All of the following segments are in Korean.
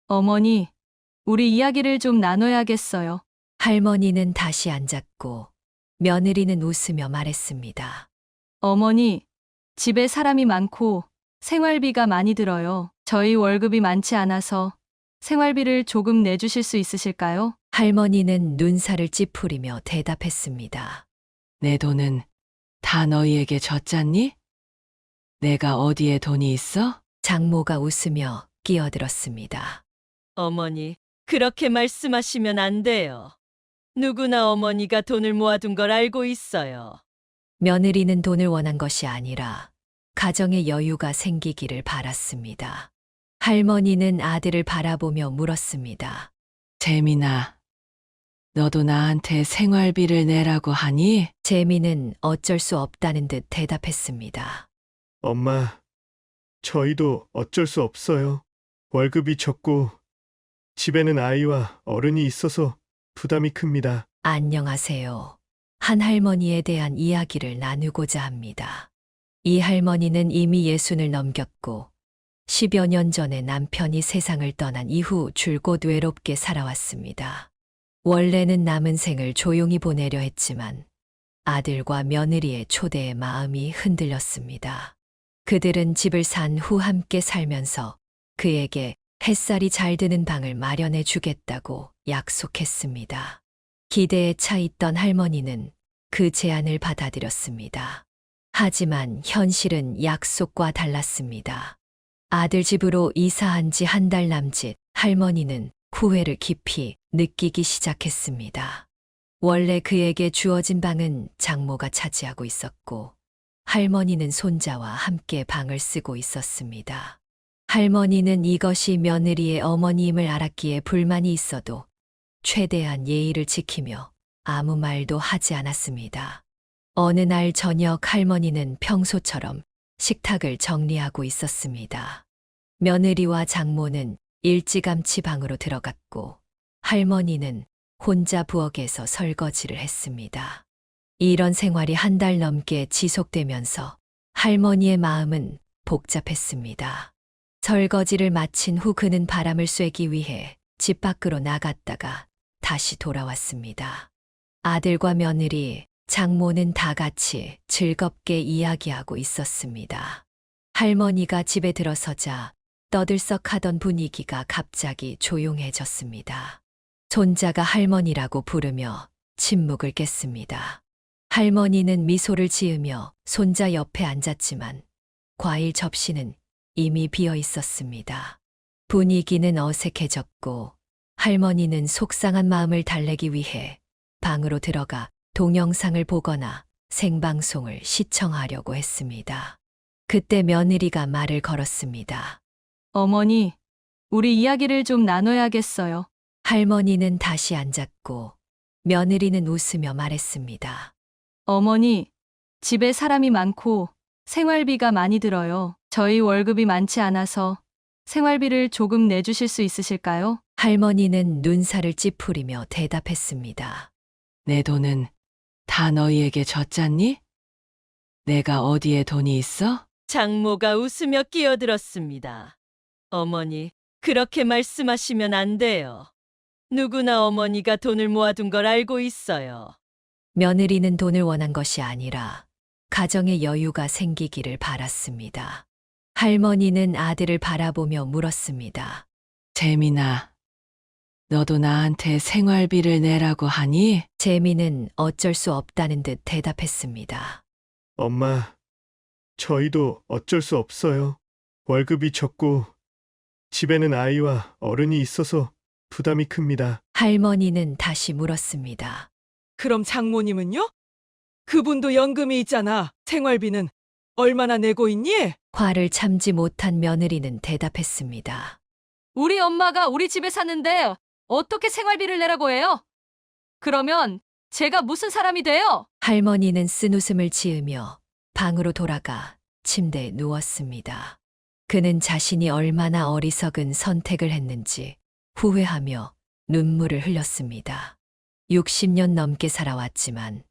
어머니, 우리 이야기를 좀 나눠야겠어요. 할머니는 다시 앉았고 며느리는 웃으며 말했습니다. 어머니, 집에 사람이 많고 생활비가 많이 들어요. 저희 월급이 많지 않아서 생활비를 조금 내주실 수 있으실까요? 할머니는 눈살을 찌푸리며 대답했습니다. 내 돈은 다 너희에게 줬잖니? 내가 어디에 돈이 있어? 장모가 웃으며 끼어들었습니다. 어머니, 그렇게 말씀하시면 안 돼요. 누구나 어머니가 돈을 모아둔 걸 알고 있어요. 며느리는 돈을 원한 것이 아니라 가정에 여유가 생기기를 바랐습니다. 할머니는 아들을 바라보며 물었습니다. 재민아, 너도 나한테 생활비를 내라고 하니? 재미는 어쩔 수 없다는 듯 대답했습니다. 엄마, 저희도 어쩔 수 없어요. 월급이 적고 집에는 아이와 어른이 있어서 부담이 큽니다. 안녕하세요. 한 할머니에 대한 이야기를 나누고자 합니다. 이 할머니는 이미 60을 넘겼고 10여 년 전에 남편이 세상을 떠난 이후 줄곧 외롭게 살아왔습니다. 원래는 남은 생을 조용히 보내려 했지만 아들과 며느리의 초대에 마음이 흔들렸습니다. 그들은 집을 산 후 함께 살면서 그에게 햇살이 잘 드는 방을 마련해 주겠다고 약속했습니다. 기대에 차 있던 할머니는 그 제안을 받아들였습니다. 하지만 현실은 약속과 달랐습니다. 아들 집으로 이사한 지 한 달 남짓 할머니는 후회를 깊이 느끼기 시작했습니다. 원래 그에게 주어진 방은 장모가 차지하고 있었고 할머니는 손자와 함께 방을 쓰고 있었습니다. 할머니는 이것이 며느리의 어머니임을 알았기에 불만이 있어도 최대한 예의를 지키며 아무 말도 하지 않았습니다. 어느 날 저녁 할머니는 평소처럼 식탁을 정리하고 있었습니다. 며느리와 장모는 일찌감치 방으로 들어갔고 할머니는 혼자 부엌에서 설거지를 했습니다. 이런 생활이 한 달 넘게 지속되면서 할머니의 마음은 복잡했습니다. 설거지를 마친 후 그는 바람을 쐬기 위해 집 밖으로 나갔다가 다시 돌아왔습니다. 아들과 며느리, 장모는 다 같이 즐겁게 이야기하고 있었습니다. 할머니가 집에 들어서자 떠들썩하던 분위기가 갑자기 조용해졌습니다. 손자가 할머니라고 부르며 침묵을 깼습니다. 할머니는 미소를 지으며 손자 옆에 앉았지만 과일 접시는 이미 비어 있었습니다. 분위기는 어색해졌고 할머니는 속상한 마음을 달래기 위해 방으로 들어가 동영상을 보거나 생방송을 시청하려고 했습니다. 그때 며느리가 말을 걸었습니다. 어머니, 우리 이야기를 좀 나눠야겠어요. 할머니는 다시 앉았고 며느리는 웃으며 말했습니다. 어머니, 집에 사람이 많고 생활비가 많이 들어요. 저희 월급이 많지 않아서 생활비를 조금 내주실 수 있으실까요? 할머니는 눈살을 찌푸리며 대답했습니다. 내 돈은 다 너희에게 줬잖니? 내가 어디에 돈이 있어? 장모가 웃으며 끼어들었습니다. 어머니, 그렇게 말씀하시면 안 돼요. 누구나 어머니가 돈을 모아둔 걸 알고 있어요. 며느리는 돈을 원한 것이 아니라 가정에 여유가 생기기를 바랐습니다. 할머니는 아들을 바라보며 물었습니다. 재민아, 너도 나한테 생활비를 내라고 하니? 재미는 어쩔 수 없다는 듯 대답했습니다. 엄마, 저희도 어쩔 수 없어요. 월급이 적고 집에는 아이와 어른이 있어서 부담이 큽니다. 할머니는 다시 물었습니다. 그럼 장모님은요? 그분도 연금이 있잖아. 생활비는 얼마나 내고 있니? 화를 참지 못한 며느리는 대답했습니다. 우리 엄마가 우리 집에 사는데 어떻게 생활비를 내라고 해요? 그러면 제가 무슨 사람이 돼요? 할머니는 쓴웃음을 지으며 방으로 돌아가 침대에 누웠습니다. 그는 자신이 얼마나 어리석은 선택을 했는지 후회하며 눈물을 흘렸습니다. 60년 넘게 살아왔지만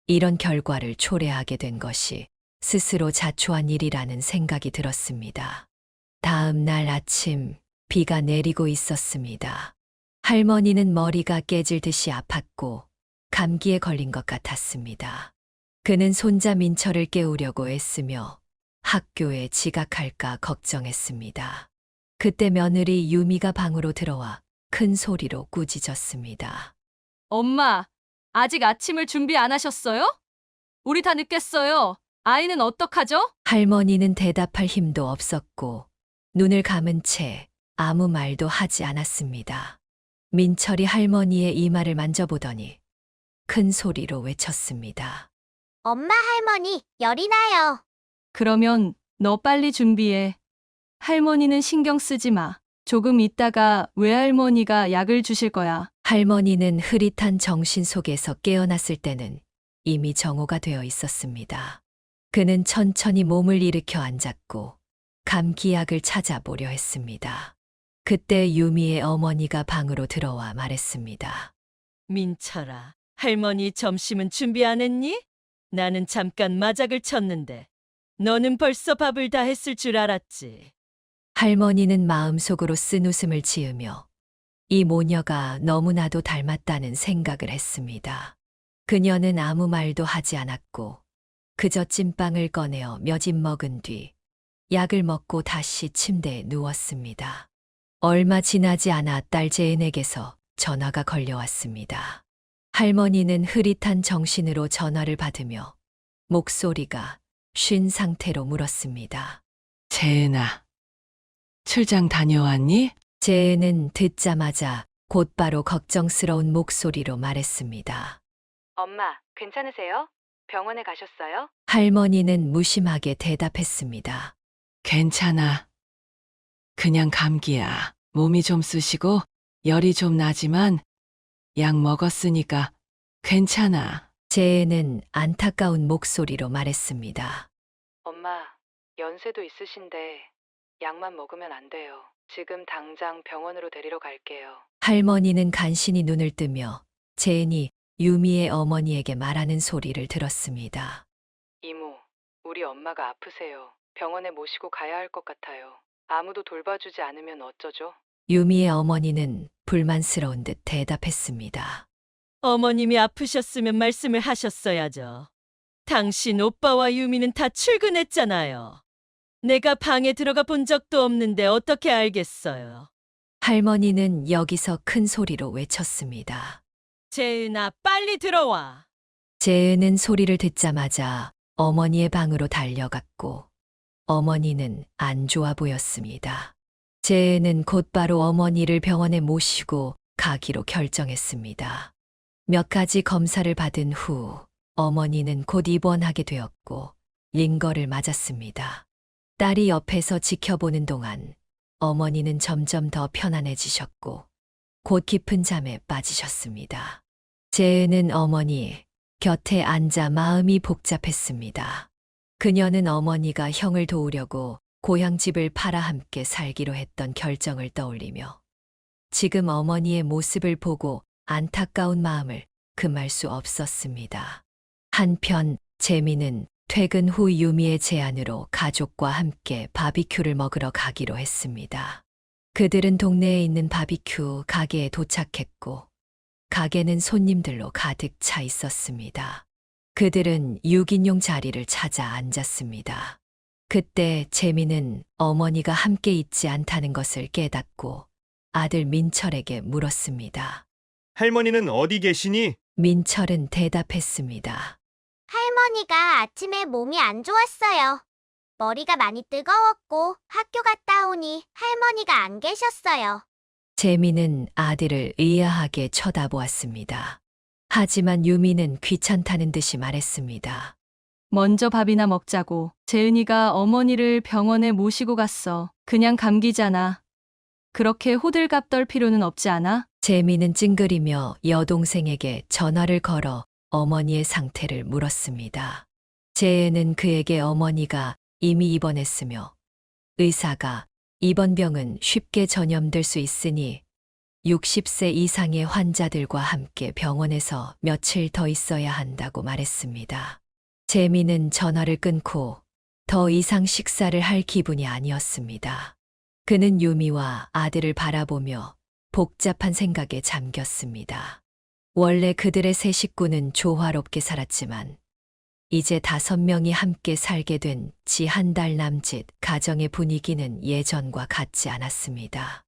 이런 결과를 초래하게 된 것이 스스로 자초한 일이라는 생각이 들었습니다. 다음 날 아침 비가 내리고 있었습니다. 할머니는 머리가 깨질 듯이 아팠고 감기에 걸린 것 같았습니다. 그는 손자 민철을 깨우려고 애쓰며 학교에 지각할까 걱정했습니다. 그때 며느리 유미가 방으로 들어와 큰 소리로 꾸짖었습니다. 엄마, 아직 아침을 준비 안 하셨어요? 우리 다 늦겠어요. 아이는 어떡하죠? 할머니는 대답할 힘도 없었고 눈을 감은 채 아무 말도 하지 않았습니다. 민철이 할머니의 이마를 만져보더니 큰 소리로 외쳤습니다. 엄마 할머니, 열이 나요. 그러면 너 빨리 준비해. 할머니는 신경 쓰지 마. 조금 있다가 외할머니가 약을 주실 거야. 할머니는 흐릿한 정신 속에서 깨어났을 때는 이미 정오가 되어 있었습니다. 그는 천천히 몸을 일으켜 앉았고 감기약을 찾아보려 했습니다. 그때 유미의 어머니가 방으로 들어와 말했습니다. 민철아, 할머니 점심은 준비 안 했니? 나는 잠깐 마작을 쳤는데 너는 벌써 밥을 다 했을 줄 알았지. 할머니는 마음속으로 쓴 웃음을 지으며 이 모녀가 너무나도 닮았다는 생각을 했습니다. 그녀는 아무 말도 하지 않았고 그저 찐빵을 꺼내어 몇 입 먹은 뒤 약을 먹고 다시 침대에 누웠습니다. 얼마 지나지 않아 딸 재은에게서 전화가 걸려왔습니다. 할머니는 흐릿한 정신으로 전화를 받으며 목소리가 쉰 상태로 물었습니다. 재은아, 출장 다녀왔니? 재은은 듣자마자 곧바로 걱정스러운 목소리로 말했습니다. 엄마, 괜찮으세요? 병원에 가셨어요? 할머니는 무심하게 대답했습니다. 괜찮아. 그냥 감기야. 몸이 좀 쑤시고 열이 좀 나지만 약 먹었으니까 괜찮아. 재은은 안타까운 목소리로 말했습니다. 엄마, 연세도 있으신데 약만 먹으면 안 돼요. 지금 당장 병원으로 데리러 갈게요. 할머니는 간신히 눈을 뜨며 재은이 유미의 어머니에게 말하는 소리를 들었습니다. 이모, 우리 엄마가 아프세요. 병원에 모시고 가야 할 것 같아요. 아무도 돌봐주지 않으면 어쩌죠? 유미의 어머니는 불만스러운 듯 대답했습니다. 어머님이 아프셨으면 말씀을 하셨어야죠. 당신 오빠와 유미는 다 출근했잖아요. 내가 방에 들어가 본 적도 없는데 어떻게 알겠어요? 할머니는 여기서 큰 소리로 외쳤습니다. 재은아, 빨리 들어와. 재은은 소리를 듣자마자 어머니의 방으로 달려갔고 어머니는 안 좋아 보였습니다. 재은은 곧바로 어머니를 병원에 모시고 가기로 결정했습니다. 몇 가지 검사를 받은 후 어머니는 곧 입원하게 되었고 링거를 맞았습니다. 딸이 옆에서 지켜보는 동안 어머니는 점점 더 편안해지셨고 곧 깊은 잠에 빠지셨습니다. 재은은 어머니 곁에 앉아 마음이 복잡했습니다. 그녀는 어머니가 형을 도우려고 고향집을 팔아 함께 살기로 했던 결정을 떠올리며 지금 어머니의 모습을 보고 안타까운 마음을 금할 수 없었습니다. 한편 재미는 퇴근 후 유미의 제안으로 가족과 함께 바비큐를 먹으러 가기로 했습니다. 그들은 동네에 있는 바비큐 가게에 도착했고 가게는 손님들로 가득 차 있었습니다. 그들은 6인용 자리를 찾아 앉았습니다. 그때 재미는 어머니가 함께 있지 않다는 것을 깨닫고 아들 민철에게 물었습니다. 할머니는 어디 계시니? 민철은 대답했습니다. 할머니가 아침에 몸이 안 좋았어요. 머리가 많이 뜨거웠고 학교 갔다 오니 할머니가 안 계셨어요. 재미는 아들을 의아하게 쳐다보았습니다. 하지만 유미는 귀찮다는 듯이 말했습니다. 먼저 밥이나 먹자고. 재은이가 어머니를 병원에 모시고 갔어. 그냥 감기잖아. 그렇게 호들갑 떨 필요는 없지 않아? 재미는 찡그리며 여동생에게 전화를 걸어 어머니의 상태를 물었습니다. 재은은 그에게 어머니가 이미 입원했으며 의사가 이번 병은 쉽게 전염될 수 있으니 60세 이상의 환자들과 함께 병원에서 며칠 더 있어야 한다고 말했습니다. 재미는 전화를 끊고 더 이상 식사를 할 기분이 아니었습니다. 그는 유미와 아들을 바라보며 복잡한 생각에 잠겼습니다. 원래 그들의 세 식구는 조화롭게 살았지만 이제 5명이 함께 살게 된 지 한 달 남짓 가정의 분위기는 예전과 같지 않았습니다.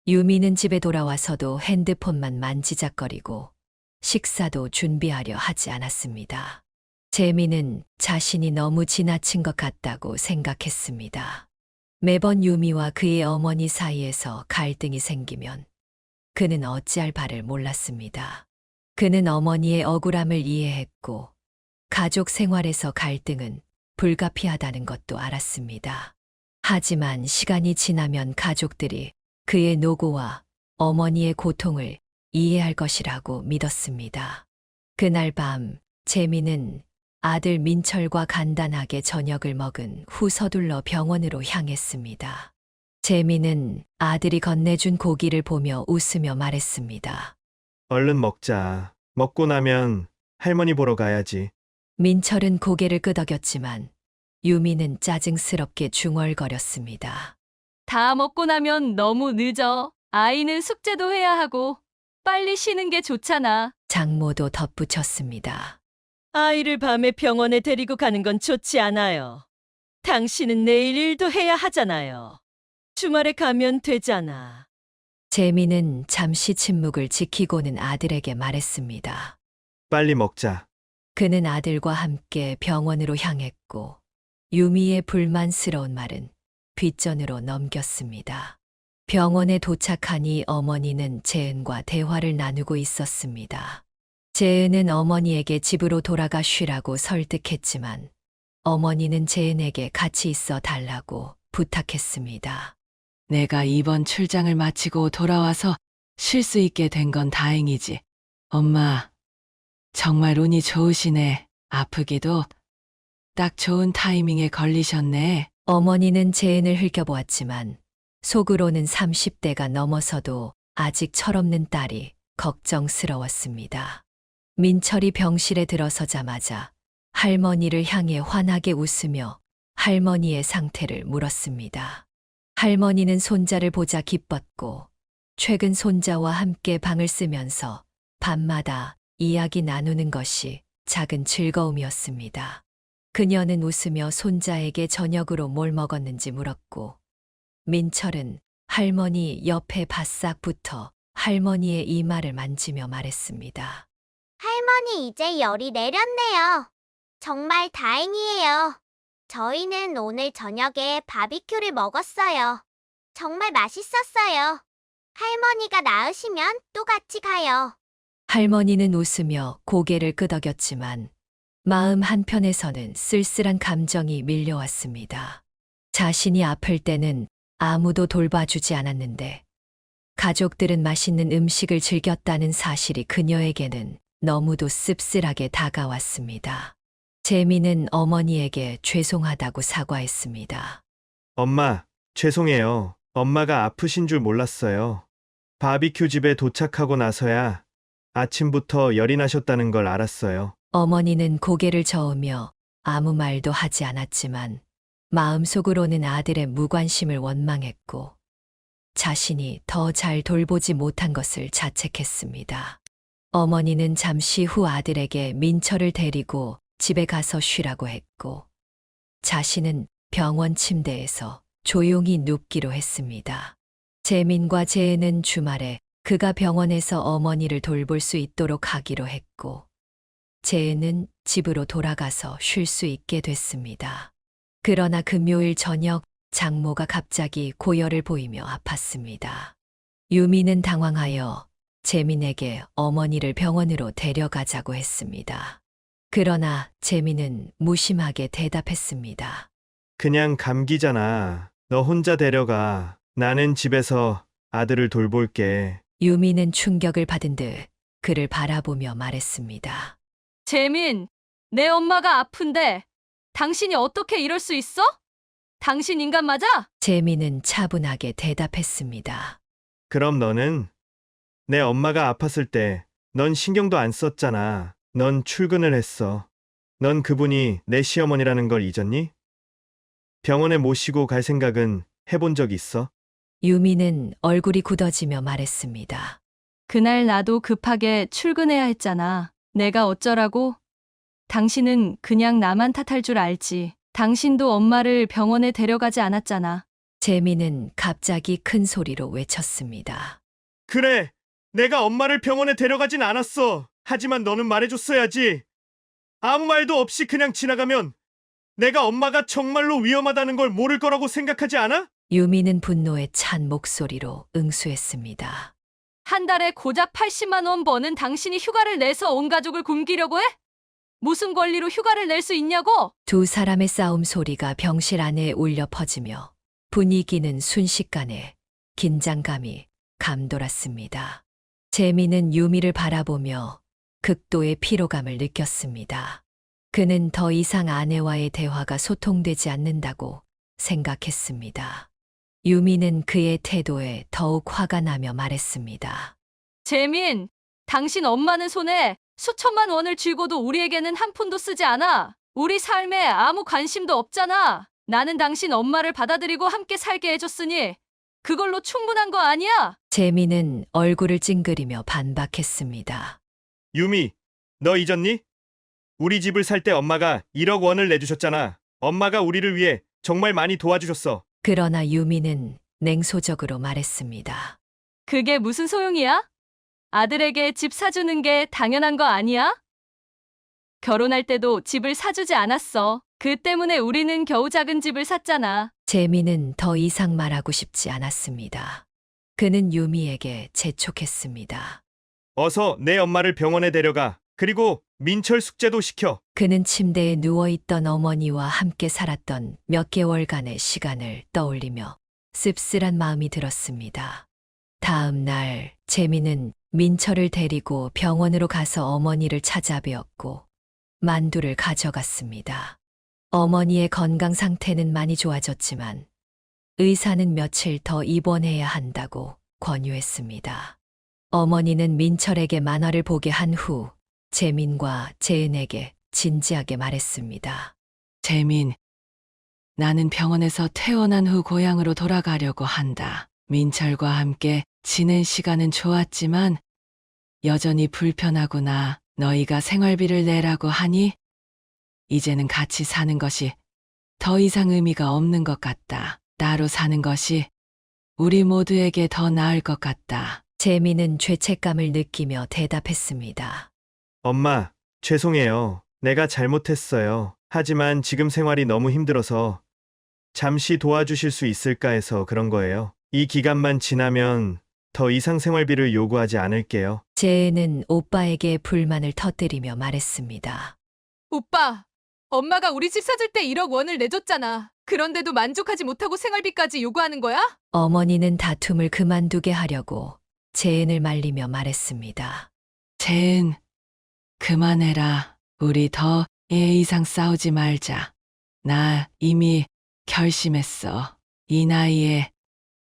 유미는 집에 돌아와서도 핸드폰만 만지작거리고 식사도 준비하려 하지 않았습니다. 재미는 자신이 너무 지나친 것 같다고 생각했습니다. 매번 유미와 그의 어머니 사이에서 갈등이 생기면 그는 어찌할 바를 몰랐습니다. 그는 어머니의 억울함을 이해했고 가족 생활에서 갈등은 불가피하다는 것도 알았습니다. 하지만 시간이 지나면 가족들이 그의 노고와 어머니의 고통을 이해할 것이라고 믿었습니다. 그날 밤 재미는 아들 민철과 간단하게 저녁을 먹은 후 서둘러 병원으로 향했습니다. 재미는 아들이 건네준 고기를 보며 웃으며 말했습니다. 얼른 먹자. 먹고 나면 할머니 보러 가야지. 민철은 고개를 끄덕였지만 유미는 짜증스럽게 중얼거렸습니다. 다 먹고 나면 너무 늦어. 아이는 숙제도 해야 하고 빨리 쉬는 게 좋잖아. 장모도 덧붙였습니다. 아이를 밤에 병원에 데리고 가는 건 좋지 않아요. 당신은 내일 일도 해야 하잖아요. 주말에 가면 되잖아. 재미는 잠시 침묵을 지키고는 아들에게 말했습니다. 빨리 먹자. 그는 아들과 함께 병원으로 향했고 유미의 불만스러운 말은 뒷전으로 넘겼습니다. 병원에 도착하니 어머니는 재은과 대화를 나누고 있었습니다. 재은은 어머니에게 집으로 돌아가 쉬라고 설득했지만 어머니는 재은에게 같이 있어 달라고 부탁했습니다. 내가 이번 출장을 마치고 돌아와서 쉴 수 있게 된 건 다행이지. 엄마, 정말 운이 좋으시네. 아프기도 딱 좋은 타이밍에 걸리셨네. 어머니는 재은을 흘겨보았지만 속으로는 30대가 넘어서도 아직 철없는 딸이 걱정스러웠습니다. 민철이 병실에 들어서자마자 할머니를 향해 환하게 웃으며 할머니의 상태를 물었습니다. 할머니는 손자를 보자 기뻤고 최근 손자와 함께 방을 쓰면서 밤마다 이야기 나누는 것이 작은 즐거움이었습니다. 그녀는 웃으며 손자에게 저녁으로 뭘 먹었는지 물었고 민철은 할머니 옆에 바싹 붙어 할머니의 이마를 만지며 말했습니다. 할머니 이제 열이 내렸네요. 정말 다행이에요. 저희는 오늘 저녁에 바비큐를 먹었어요. 정말 맛있었어요. 할머니가 나으시면 또 같이 가요. 할머니는 웃으며 고개를 끄덕였지만 마음 한편에서는 쓸쓸한 감정이 밀려왔습니다. 자신이 아플 때는 아무도 돌봐주지 않았는데 가족들은 맛있는 음식을 즐겼다는 사실이 그녀에게는 너무도 씁쓸하게 다가왔습니다. 재미는 어머니에게 죄송하다고 사과했습니다. 엄마, 죄송해요. 엄마가 아프신 줄 몰랐어요. 바비큐 집에 도착하고 나서야 아침부터 열이 나셨다는 걸 알았어요. 어머니는 고개를 저으며 아무 말도 하지 않았지만 마음속으로는 아들의 무관심을 원망했고 자신이 더 잘 돌보지 못한 것을 자책했습니다. 어머니는 잠시 후 아들에게 민철을 데리고 집에 가서 쉬라고 했고 자신은 병원 침대에서 조용히 눕기로 했습니다. 재민과 재은은 주말에 그가 병원에서 어머니를 돌볼 수 있도록 하기로 했고 재은은 집으로 돌아가서 쉴 수 있게 됐습니다. 그러나 금요일 저녁 장모가 갑자기 고열을 보이며 아팠습니다. 유미는 당황하여 재민에게 어머니를 병원으로 데려가자고 했습니다. 그러나 재민은 무심하게 대답했습니다. 그냥 감기잖아. 너 혼자 데려가. 나는 집에서 아들을 돌볼게. 유미는 충격을 받은 듯 그를 바라보며 말했습니다. 재민, 내 엄마가 아픈데 당신이 어떻게 이럴 수 있어? 당신 인간 맞아? 재민은 차분하게 대답했습니다. 그럼 너는? 내 엄마가 아팠을 때 넌 신경도 안 썼잖아. 넌 출근을 했어. 넌 그분이 내 시어머니라는 걸 잊었니? 병원에 모시고 갈 생각은 해본 적 있어? 유미는 얼굴이 굳어지며 말했습니다. 그날 나도 급하게 출근해야 했잖아. 내가 어쩌라고? 당신은 그냥 나만 탓할 줄 알지. 당신도 엄마를 병원에 데려가지 않았잖아. 재민은 갑자기 큰 소리로 외쳤습니다. 그래, 내가 엄마를 병원에 데려가진 않았어. 하지만 너는 말해줬어야지. 아무 말도 없이 그냥 지나가면 내가 엄마가 정말로 위험하다는 걸 모를 거라고 생각하지 않아? 유미는 분노에 찬 목소리로 응수했습니다. 한 달에 고작 80만 원 버는 당신이 휴가를 내서 온 가족을 굶기려고 해? 무슨 권리로 휴가를 낼 수 있냐고? 두 사람의 싸움 소리가 병실 안에 울려 퍼지며 분위기는 순식간에 긴장감이 감돌았습니다. 재미는 유미를 바라보며 극도의 피로감을 느꼈습니다. 그는 더 이상 아내와의 대화가 소통되지 않는다고 생각했습니다. 유미는 그의 태도에 더욱 화가 나며 말했습니다. 재민, 당신 엄마는 손에 수천만 원을 쥐고도 우리에게는 한 푼도 쓰지 않아. 우리 삶에 아무 관심도 없잖아. 나는 당신 엄마를 받아들이고 함께 살게 해줬으니 그걸로 충분한 거 아니야? 재미는 얼굴을 찡그리며 반박했습니다. 유미, 너 잊었니? 우리 집을 살 때 엄마가 1억 원을 내주셨잖아. 엄마가 우리를 위해 정말 많이 도와주셨어. 그러나 유미는 냉소적으로 말했습니다. 그게 무슨 소용이야? 아들에게 집 사주는 게 당연한 거 아니야? 결혼할 때도 집을 사주지 않았어. 그 때문에 우리는 겨우 작은 집을 샀잖아. 재미는 더 이상 말하고 싶지 않았습니다. 그는 유미에게 재촉했습니다. 어서 내 엄마를 병원에 데려가. 그리고 민철 숙제도 시켜. 그는 침대에 누워있던 어머니와 함께 살았던 몇 개월간의 시간을 떠올리며 씁쓸한 마음이 들었습니다. 다음 날 재미는 민철을 데리고 병원으로 가서 어머니를 찾아뵈었고 만두를 가져갔습니다. 어머니의 건강 상태는 많이 좋아졌지만 의사는 며칠 더 입원해야 한다고 권유했습니다. 어머니는 민철에게 만화를 보게 한 후 재민과 재은에게 진지하게 말했습니다. 재민, 나는 병원에서 퇴원한 후 고향으로 돌아가려고 한다. 민철과 함께 지낸 시간은 좋았지만 여전히 불편하구나. 너희가 생활비를 내라고 하니 이제는 같이 사는 것이 더 이상 의미가 없는 것 같다. 따로 사는 것이 우리 모두에게 더 나을 것 같다. 재민은 죄책감을 느끼며 대답했습니다. 엄마, 죄송해요. 내가 잘못했어요. 하지만 지금 생활이 너무 힘들어서 잠시 도와주실 수 있을까 해서 그런 거예요. 이 기간만 지나면 더 이상 생활비를 요구하지 않을게요. 재은은 오빠에게 불만을 터뜨리며 말했습니다. 오빠, 엄마가 우리 집 사줄 때 1억 원을 내줬잖아. 그런데도 만족하지 못하고 생활비까지 요구하는 거야? 어머니는 다툼을 그만두게 하려고 재은을 말리며 말했습니다. 재은, 그만해라. 우리 더 이상 싸우지 말자. 나 이미 결심했어. 이 나이에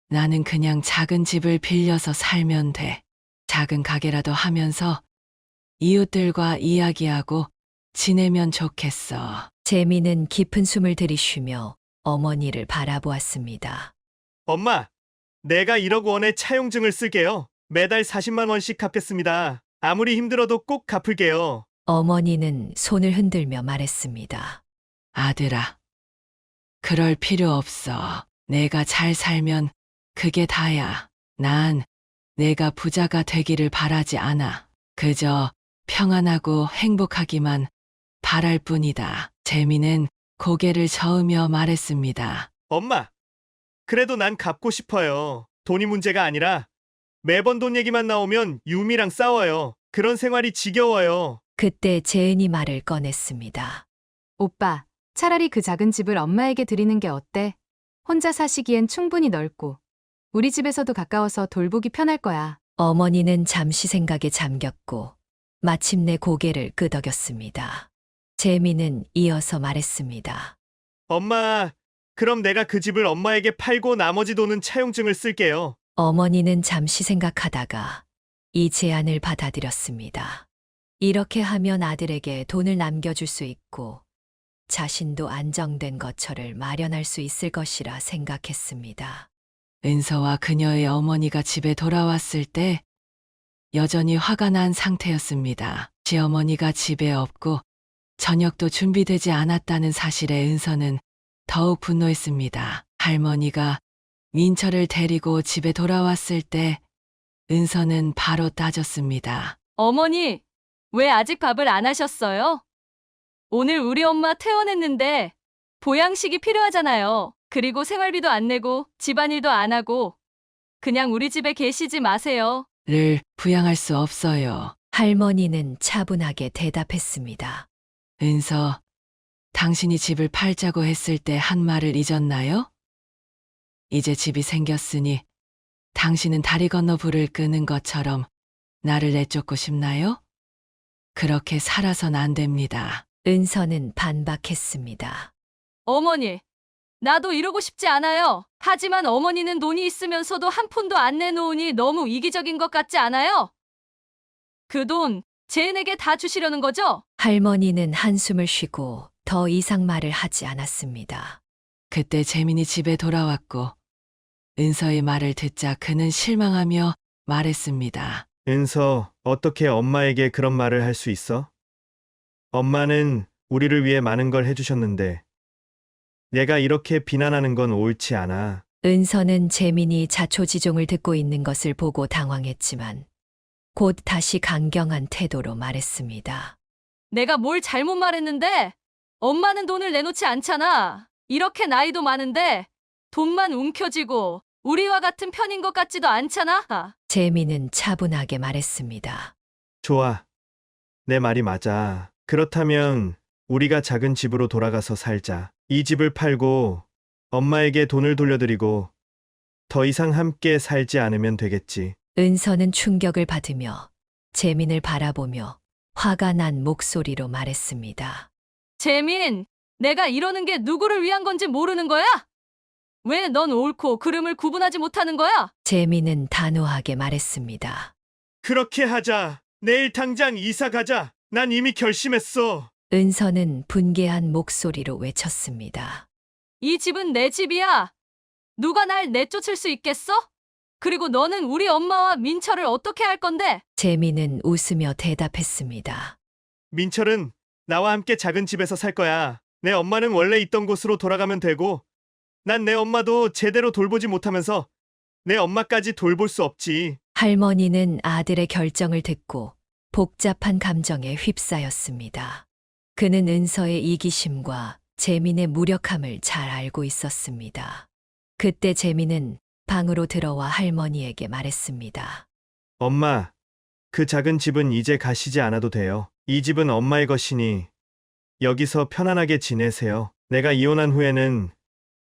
나는 그냥 작은 집을 빌려서 살면 돼. 작은 가게라도 하면서 이웃들과 이야기하고 지내면 좋겠어. 재민은 깊은 숨을 들이쉬며 어머니를 바라보았습니다. 엄마, 내가 1억 원의 차용증을 쓸게요. 매달 40만 원씩 갚겠습니다. 아무리 힘들어도 꼭 갚을게요. 어머니는 손을 흔들며 말했습니다. 아들아, 그럴 필요 없어. 내가 잘 살면 그게 다야. 난 내가 부자가 되기를 바라지 않아. 그저 평안하고 행복하기만 바랄 뿐이다. 재미는 고개를 저으며 말했습니다. 엄마, 그래도 난 갚고 싶어요. 돈이 문제가 아니라 매번 돈 얘기만 나오면 유미랑 싸워요. 그런 생활이 지겨워요. 그때 재은이 말을 꺼냈습니다. 오빠, 차라리 그 작은 집을 엄마에게 드리는 게 어때? 혼자 사시기엔 충분히 넓고 우리 집에서도 가까워서 돌보기 편할 거야. 어머니는 잠시 생각에 잠겼고 마침내 고개를 끄덕였습니다. 재미는 이어서 말했습니다. 엄마, 그럼 내가 그 집을 엄마에게 팔고 나머지 돈은 차용증을 쓸게요. 어머니는 잠시 생각하다가 이 제안을 받아들였습니다. 이렇게 하면 아들에게 돈을 남겨줄 수 있고 자신도 안정된 거처를 마련할 수 있을 것이라 생각했습니다. 은서와 그녀의 어머니가 집에 돌아왔을 때 여전히 화가 난 상태였습니다. 시어머니가 집에 없고 저녁도 준비되지 않았다는 사실에 은서는 더욱 분노했습니다. 할머니가 민철을 데리고 집에 돌아왔을 때 은서는 바로 따졌습니다. 어머니, 왜 아직 밥을 안 하셨어요? 오늘 우리 엄마 퇴원했는데 보양식이 필요하잖아요. 그리고 생활비도 안 내고 집안일도 안 하고 그냥 우리 집에 계시지 마세요. 를 부양할 수 없어요. 할머니는 차분하게 대답했습니다. 은서, 당신이 집을 팔자고 했을 때 한 말을 잊었나요? 이제 집이 생겼으니 당신은 다리 건너 불을 끄는 것처럼 나를 내쫓고 싶나요? 그렇게 살아선 안 됩니다. 은서는 반박했습니다. 어머니, 나도 이러고 싶지 않아요. 하지만 어머니는 돈이 있으면서도 한 푼도 안 내놓으니 너무 이기적인 것 같지 않아요? 그 돈 제인에게 다 주시려는 거죠? 할머니는 한숨을 쉬고 더 이상 말을 하지 않았습니다. 그때 재민이 집에 돌아왔고 은서의 말을 듣자 그는 실망하며 말했습니다. 은서, 어떻게 엄마에게 그런 말을 할 수 있어? 엄마는 우리를 위해 많은 걸 해주셨는데 내가 이렇게 비난하는 건 옳지 않아. 은서는 재민이 자초지종을 듣고 있는 것을 보고 당황했지만 곧 다시 강경한 태도로 말했습니다. 내가 뭘 잘못 말했는데 엄마는 돈을 내놓지 않잖아. 이렇게 나이도 많은데 돈만 움켜쥐고 우리와 같은 편인 것 같지도 않잖아. 재민은 차분하게 말했습니다. 좋아. 내 말이 맞아. 그렇다면 우리가 작은 집으로 돌아가서 살자. 이 집을 팔고 엄마에게 돈을 돌려드리고 더 이상 함께 살지 않으면 되겠지. 은서는 충격을 받으며 재민을 바라보며 화가 난 목소리로 말했습니다. 재민, 내가 이러는 게 누구를 위한 건지 모르는 거야? 왜 넌 옳고 그름을 구분하지 못하는 거야? 재민은 단호하게 말했습니다. 그렇게 하자. 내일 당장 이사 가자. 난 이미 결심했어. 은서는 분개한 목소리로 외쳤습니다. 이 집은 내 집이야. 누가 날 내쫓을 수 있겠어? 그리고 너는 우리 엄마와 민철을 어떻게 할 건데? 재민은 웃으며 대답했습니다. 민철은 나와 함께 작은 집에서 살 거야. 내 엄마는 원래 있던 곳으로 돌아가면 되고 난 내 엄마도 제대로 돌보지 못하면서 내 엄마까지 돌볼 수 없지. 할머니는 아들의 결정을 듣고 복잡한 감정에 휩싸였습니다. 그는 은서의 이기심과 재민의 무력함을 잘 알고 있었습니다. 그때 재민은 방으로 들어와 할머니에게 말했습니다. 엄마, 그 작은 집은 이제 가시지 않아도 돼요. 이 집은 엄마의 것이니 여기서 편안하게 지내세요. 내가 이혼한 후에는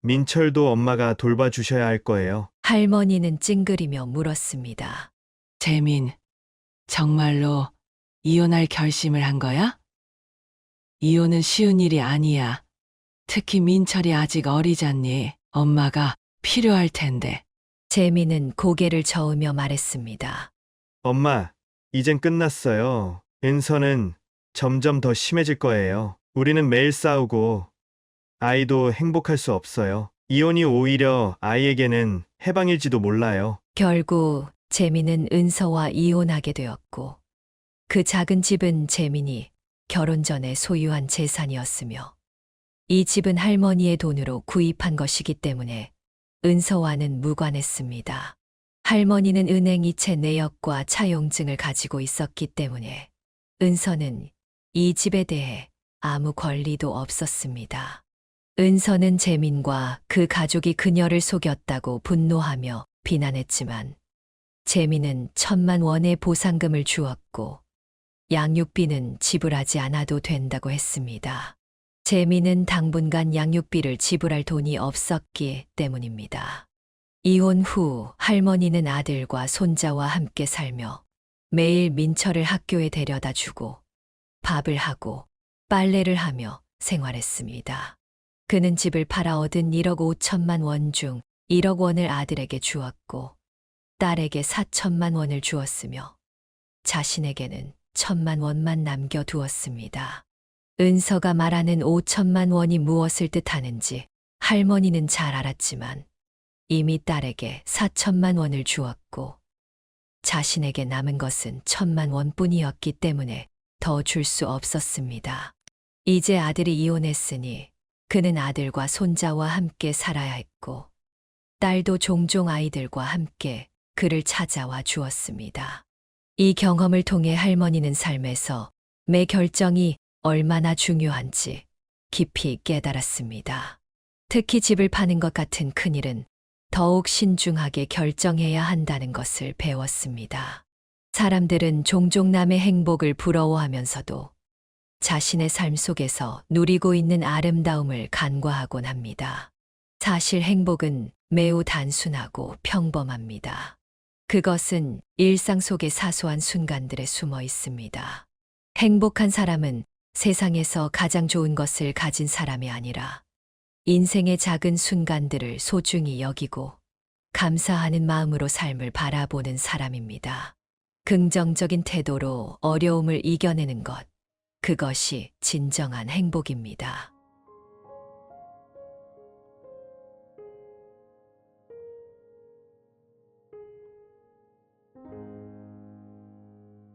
민철도 엄마가 돌봐주셔야 할 거예요. 할머니는 찡그리며 물었습니다. 재민, 정말로 이혼할 결심을 한 거야? 이혼은 쉬운 일이 아니야. 특히 민철이 아직 어리잖니. 엄마가 필요할 텐데. 재민은 고개를 저으며 말했습니다. 엄마, 이젠 끝났어요. 은서는 점점 더 심해질 거예요. 우리는 매일 싸우고 아이도 행복할 수 없어요. 이혼이 오히려 아이에게는 해방일지도 몰라요. 결국 재민은 은서와 이혼하게 되었고 그 작은 집은 재민이 결혼 전에 소유한 재산이었으며 이 집은 할머니의 돈으로 구입한 것이기 때문에 은서와는 무관했습니다. 할머니는 은행 이체 내역과 차용증을 가지고 있었기 때문에 은서는 이 집에 대해 아무 권리도 없었습니다. 은서는 재민과 그 가족이 그녀를 속였다고 분노하며 비난했지만 재민은 1,000만 원의 보상금을 주었고 양육비는 지불하지 않아도 된다고 했습니다. 재민은 당분간 양육비를 지불할 돈이 없었기 때문입니다. 이혼 후 할머니는 아들과 손자와 함께 살며 매일 민철을 학교에 데려다 주고 밥을 하고 빨래를 하며 생활했습니다. 그는 집을 팔아 얻은 1억 5천만 원 중 1억 원을 아들에게 주었고 딸에게 4천만 원을 주었으며 자신에게는 1,000만 원만 남겨두었습니다. 은서가 말하는 5천만 원이 무엇을 뜻하는지 할머니는 잘 알았지만 이미 딸에게 4천만 원을 주었고 자신에게 남은 것은 1,000만 원뿐이었기 때문에 더 줄 수 없었습니다. 이제 아들이 이혼했으니 그는 아들과 손자와 함께 살아야 했고 딸도 종종 아이들과 함께 그를 찾아와 주었습니다. 이 경험을 통해 할머니는 삶에서 매 결정이 얼마나 중요한지 깊이 깨달았습니다. 특히 집을 파는 것 같은 큰일은 더욱 신중하게 결정해야 한다는 것을 배웠습니다. 사람들은 종종 남의 행복을 부러워하면서도 자신의 삶 속에서 누리고 있는 아름다움을 간과하곤 합니다. 사실 행복은 매우 단순하고 평범합니다. 그것은 일상 속의 사소한 순간들에 숨어 있습니다. 행복한 사람은 세상에서 가장 좋은 것을 가진 사람이 아니라 인생의 작은 순간들을 소중히 여기고 감사하는 마음으로 삶을 바라보는 사람입니다. 긍정적인 태도로 어려움을 이겨내는 것, 그것이 진정한 행복입니다.